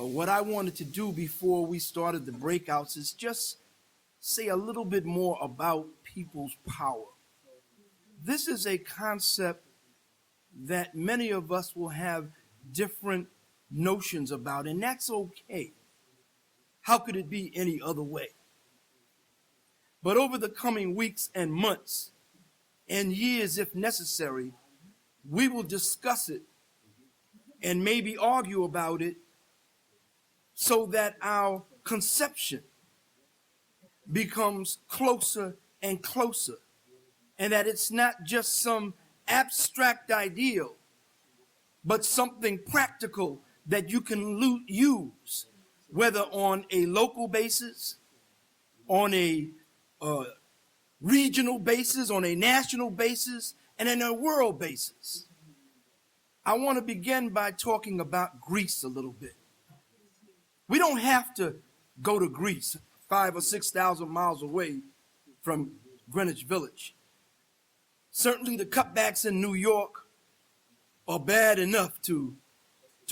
what I wanted to do before we started the breakouts is just say a little bit more about people's power. This is a concept that many of us will have different notions about, and that's okay. How could it be any other way? But over the coming weeks and months and years, if necessary, we will discuss it and maybe argue about it so that our conception becomes closer and closer, and that it's not just some abstract ideal, but something practical that you can use, whether on a local basis, on a regional basis, on a national basis, and in a world basis. I want to begin by talking about Greece a little bit. We don't have to go to Greece 5,000 or 6,000 miles away from Greenwich Village. Certainly the cutbacks in New York are bad enough to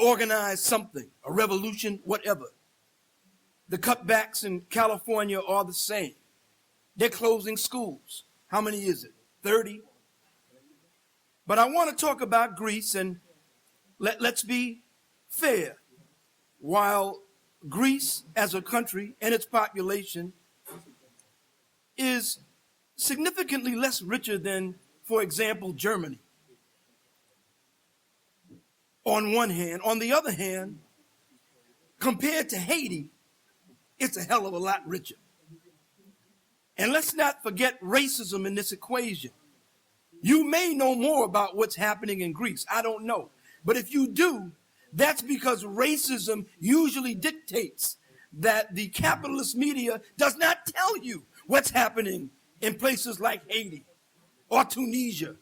organize something, a revolution, whatever. The cutbacks in California are the same. They're closing schools. How many is it? 30? But I want to talk about Greece, and let's be fair. While Greece as a country and its population is significantly less richer than, for example, Germany, on one hand. On the other hand, compared to Haiti, it's a hell of a lot richer. And let's not forget racism in this equation. You may know more about what's happening in Greece. I don't know. But if you do, that's because racism usually dictates that the capitalist media does not tell you what's happening in places like Haiti or Tunisia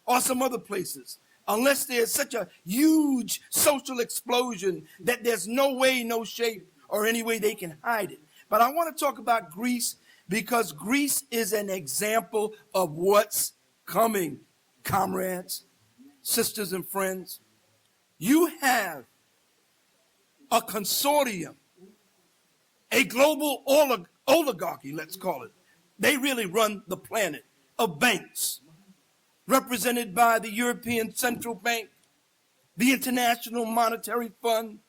or some other places, unless there's such a huge social explosion that there's no way, no shape, or any way they can hide it. But I want to talk about Greece because Greece is an example of what's coming, comrades, sisters, and friends. You have a consortium, a global oligarchy, let's call it. They really run the planet of banks, represented by the European Central Bank, the International Monetary Fund,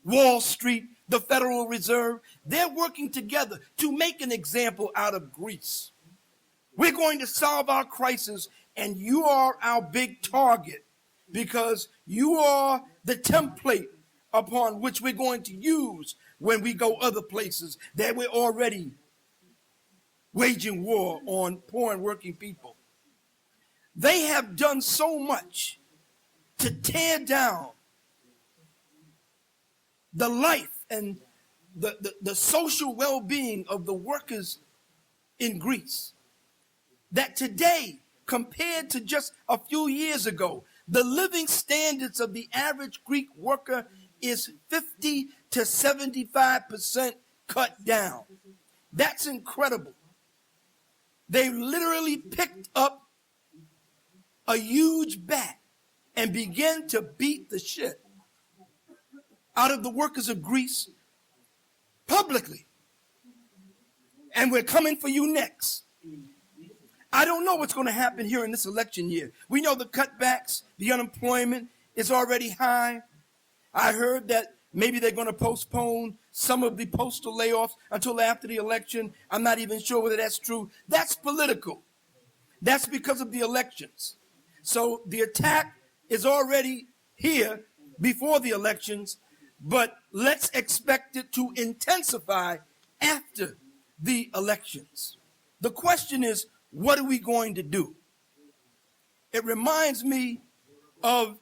Wall Street, the Federal Reserve. They're working together to make an example out of Greece. We're going to solve our crisis, and you are our big target because you are the template upon which we're going to use when we go other places that we're already waging war on poor and working people. They have done so much to tear down the life and the social well-being of the workers in Greece that today, compared to just a few years ago, the living standards of the average Greek worker is 50 to 75% cut down. That's incredible. They literally picked up a huge bat and began to beat the shit out of the workers of Greece publicly. And we're coming for you next. I don't know what's going to happen here in this election year. We know the cutbacks, the unemployment is already high. I heard that maybe they're going to postpone some of the postal layoffs until after the election. I'm not even sure whether that's true. That's political. That's because of the elections. So the attack is already here before the elections, but let's expect it to intensify after the elections. The question is, what are we going to do? It reminds me of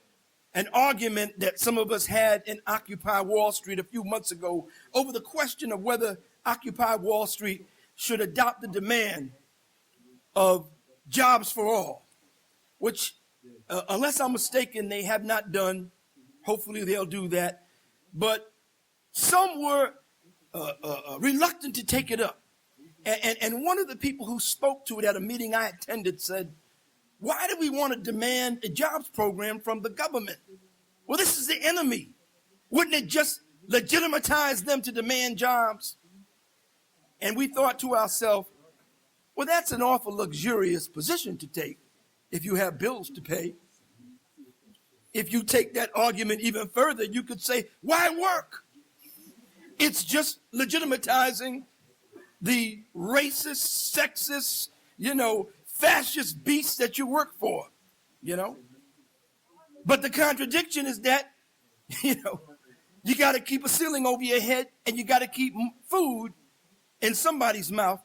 an argument that some of us had in Occupy Wall Street a few months ago over the question of whether Occupy Wall Street should adopt the demand of jobs for all, which, unless I'm mistaken, they have not done. Hopefully they'll do that. But some were reluctant to take it up. And one of the people who spoke to it at a meeting I attended said, why do we want to demand a jobs program from the government? Well, this is the enemy. Wouldn't it just legitimize them to demand jobs. And we thought to ourselves, well, that's an awful luxurious position to take if you have bills to pay. If you take that argument even further, you could say, why work? It's just legitimizing the racist, sexist, fascist beasts that you work for, But the contradiction is that, you got to keep a ceiling over your head and you got to keep food in somebody's mouth.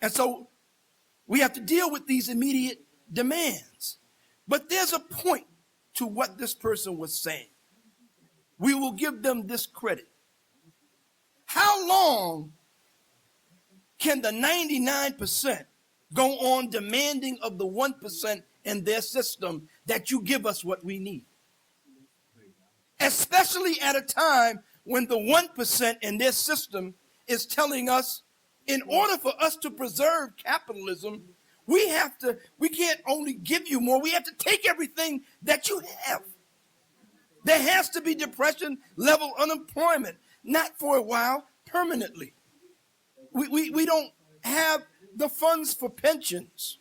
And so we have to deal with these immediate demands. But there's a point to what this person was saying. We will give them this credit. How long can the 99% go on demanding of the 1% in their system that you give us what we need? Especially at a time when the 1% in their system is telling us, in order for us to preserve capitalism, we can't only give you more, we have to take everything that you have. There has to be depression level unemployment, not for a while, permanently. We don't have the funds for pensions.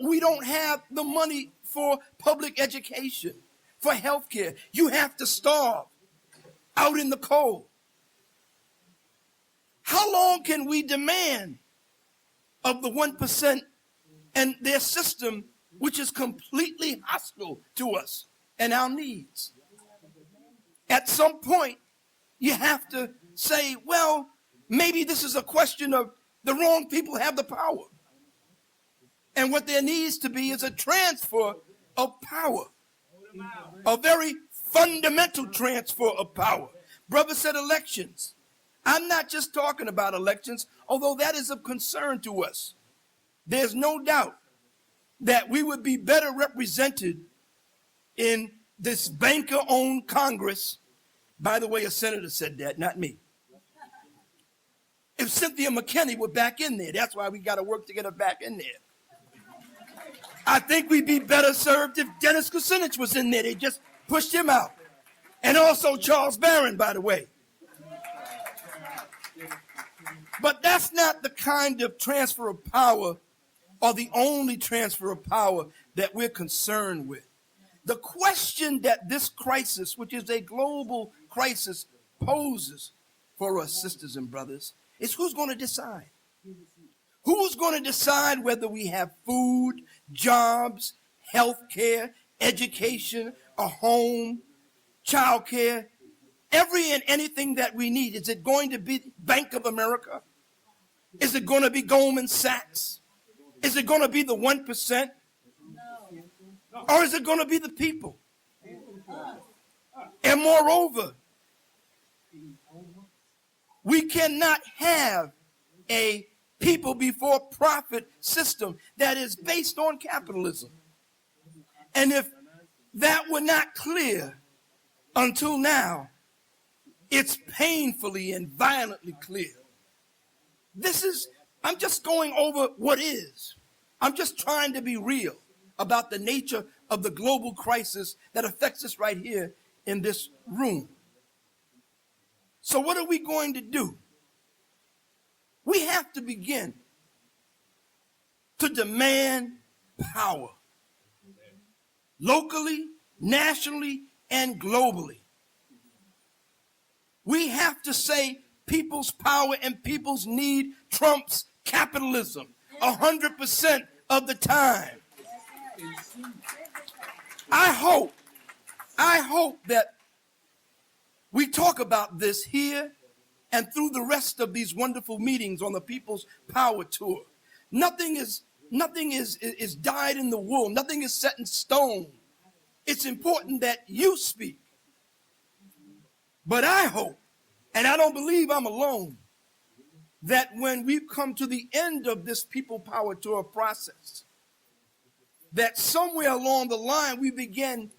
We don't have the money for public education, for health care. You have to starve out in the cold. How long can we demand of the 1% and their system, which is completely hostile to us and our needs? At some point, you have to say, well, maybe this is a question of the wrong people have the power. And what there needs to be is a transfer of power, a very fundamental transfer of power. Brother said elections. I'm not just talking about elections, although that is of concern to us. There's no doubt that we would be better represented in this banker-owned Congress. By the way, a senator said that, not me. If Cynthia McKinney were back in there, that's why we got to work to get her back in there. I think we'd be better served if Dennis Kucinich was in there. They just pushed him out. And also Charles Barron, by the way. But that's not the kind of transfer of power or the only transfer of power that we're concerned with. The question that this crisis, which is a global crisis, poses for us, sisters and brothers, is who's going to decide? Who's going to decide whether we have food, jobs, health care, education, a home, child care, every and anything that we need? Is it going to be Bank of America? Is it going to be Goldman Sachs? Is it going to be the 1%? Or is it going to be the people? And moreover, we cannot have a people before profit system that is based on capitalism. And if that were not clear until now, it's painfully and violently clear. I'm just going over what is. I'm just trying to be real about the nature of the global crisis that affects us right here in this room. So what are we going to do? We have to begin to demand power, locally, nationally, and globally. We have to say people's power and people's need trumps capitalism 100% of the time. I hope that we talk about this here and through the rest of these wonderful meetings on the People's Power Tour. Nothing is dyed in the wool. Nothing is set in stone. It's important that you speak. But I hope, and I don't believe I'm alone, that when we come to the end of this People Power Tour process, that somewhere along the line we begin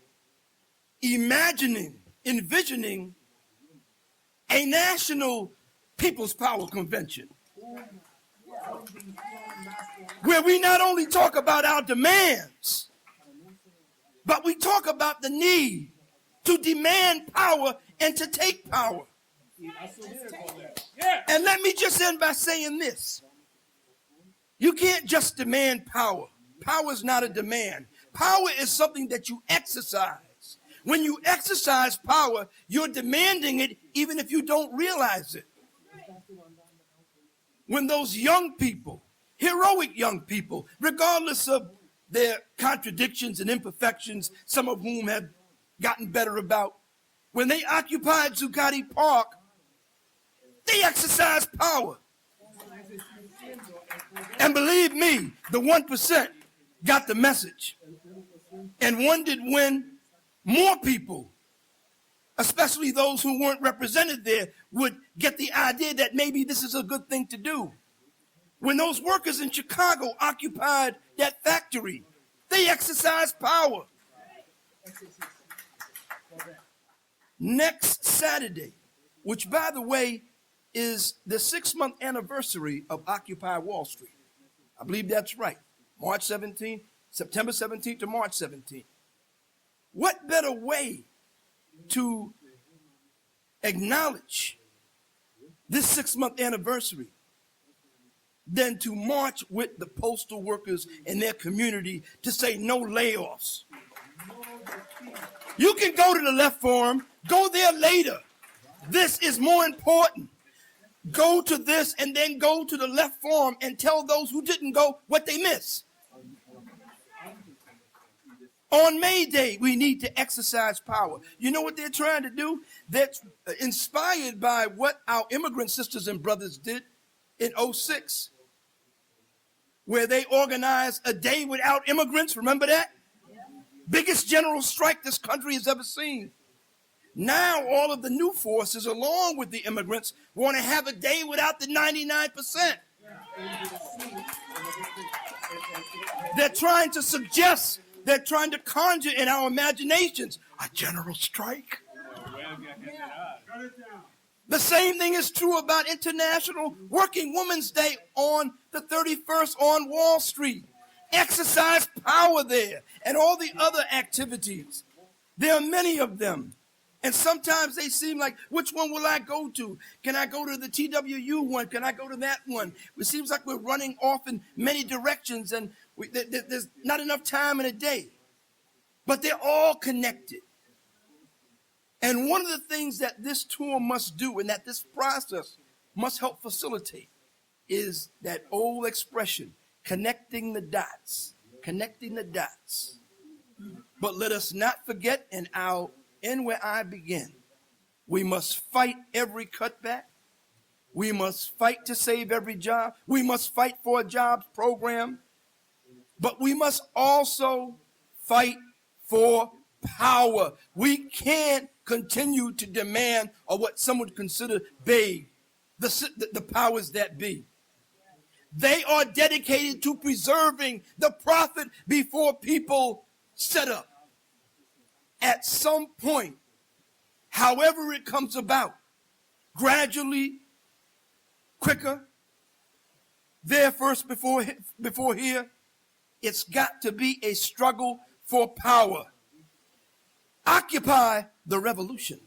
envisioning a national People's Power Convention, where we not only talk about our demands, but we talk about the need to demand power and to take power. And let me just end by saying this. You can't just demand power. Power is not a demand. Power is something that you exercise. When you exercise power, you're demanding it even if you don't realize it. When those young people, heroic young people, regardless of their contradictions and imperfections, some of whom have gotten better about, when they occupied Zuccotti Park, they exercised power. And believe me, the 1% got the message and wondered when more people, especially those who weren't represented there, would get the idea that maybe this is a good thing to do. When those workers in Chicago occupied that factory, they exercised power. Next Saturday, which by the way is the 6-month anniversary of Occupy Wall Street. I believe that's right. March 17th, September 17th to March 17th. What better way to acknowledge this 6-month anniversary than to march with the postal workers in their community to say no layoffs? You can go to the left forum, go there later. This is more important. Go to this and then go to the left forum and tell those who didn't go what they missed. On May Day, we need to exercise power. You know what they're trying to do? That's inspired by what our immigrant sisters and brothers did in 2006, where they organized a day without immigrants. Remember that? Biggest general strike this country has ever seen. Now all of the new forces, along with the immigrants, want to have a day without the 99%. They're trying to suggest, they're trying to conjure in our imaginations a general strike. The same thing is true about International Working Women's Day on the 31st on Wall Street. Exercise power there and all the other activities. There are many of them. And sometimes they seem like, which one will I go to? Can I go to the TWU one? Can I go to that one? It seems like we're running off in many directions and there's not enough time in a day. But they're all connected. And one of the things that this tour must do and that this process must help facilitate is that old expression, connecting the dots, connecting the dots. But let us not forget, and I'll end where I begin. We must fight every cutback. We must fight to save every job. We must fight for a jobs program. But we must also fight for power. We can't continue to demand or what some would consider vague, the powers that be. They are dedicated to preserving the profit before people set up. At some point, however it comes about, gradually, quicker, there first before here, it's got to be a struggle for power. Occupy the revolution.